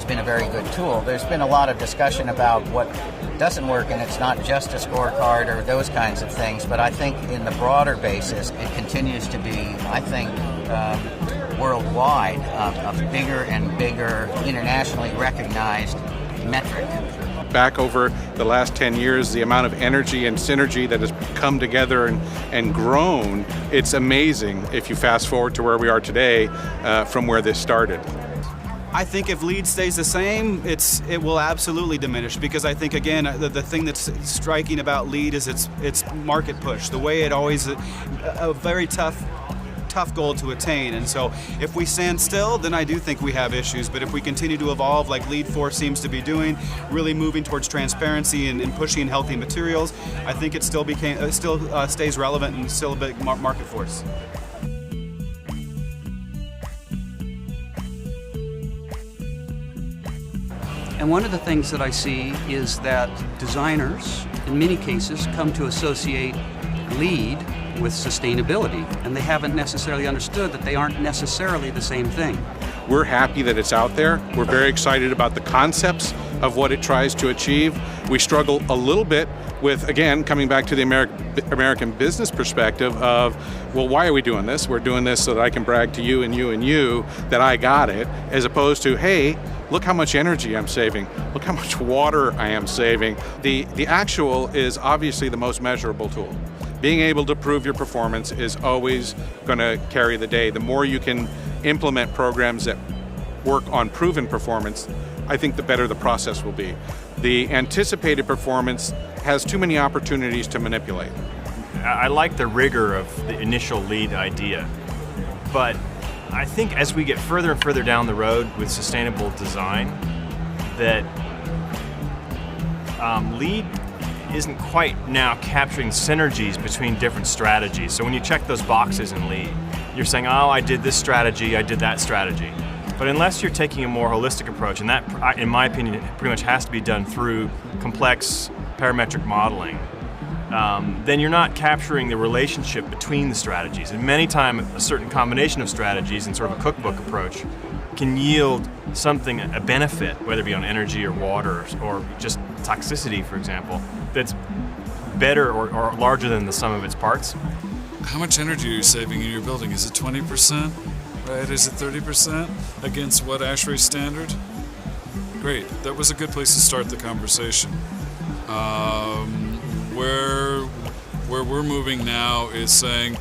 has been a very good tool. There's been a lot of discussion about what doesn't work, and it's not just a scorecard or those kinds of things, but I think in the broader basis, it continues to be, I think, worldwide, a bigger and bigger, internationally recognized metric. Back over the last 10 years, the amount of energy and synergy that has come together and grown, it's amazing if you fast forward to where we are today from where this started. I think if LEED stays the same, it will absolutely diminish, because I think, again, the thing that's striking about LEED is its market push. The way it always, a very tough goal to attain, and so if we stand still, then I do think we have issues. But if we continue to evolve like LEED 4 seems to be doing, really moving towards transparency and pushing healthy materials, I think it still stays relevant and still a big market force. And one of the things that I see is that designers, in many cases, come to associate LEED with sustainability, and they haven't necessarily understood that they aren't necessarily the same thing. We're happy that it's out there. We're very excited about the concepts of what it tries to achieve. We struggle a little bit with, again, coming back to the American business perspective of, well, why are we doing this? We're doing this so that I can brag to you and you and you that I got it, as opposed to, hey, look how much energy I'm saving. Look how much water I am saving. The actual is obviously the most measurable tool. Being able to prove your performance is always going to carry the day. The more you can implement programs that work on proven performance, I think the better the process will be. The anticipated performance has too many opportunities to manipulate. I like the rigor of the initial LEED idea, but I think as we get further and further down the road with sustainable design, that LEED isn't quite now capturing synergies between different strategies. So when you check those boxes in LEED, you're saying, oh, I did this strategy, I did that strategy. But unless you're taking a more holistic approach, and that, in my opinion, pretty much has to be done through complex parametric modeling, then you're not capturing the relationship between the strategies. And many times, a certain combination of strategies in sort of a cookbook approach can yield something, a benefit, whether it be on energy or water or just toxicity, for example, that's better or larger than the sum of its parts. How much energy are you saving in your building? Is it 20%? Right? Is it 30% against what ASHRAE standard? Great. That was a good place to start the conversation. Where we're moving now is saying,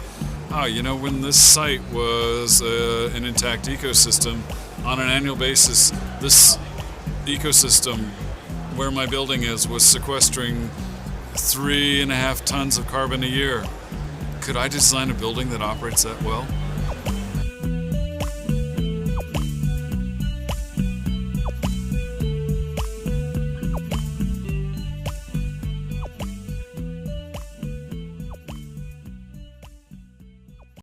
oh, you know, when this site was an intact ecosystem, on an annual basis, this ecosystem where my building is was sequestering 3.5 tons of carbon a year. Could I design a building that operates that well?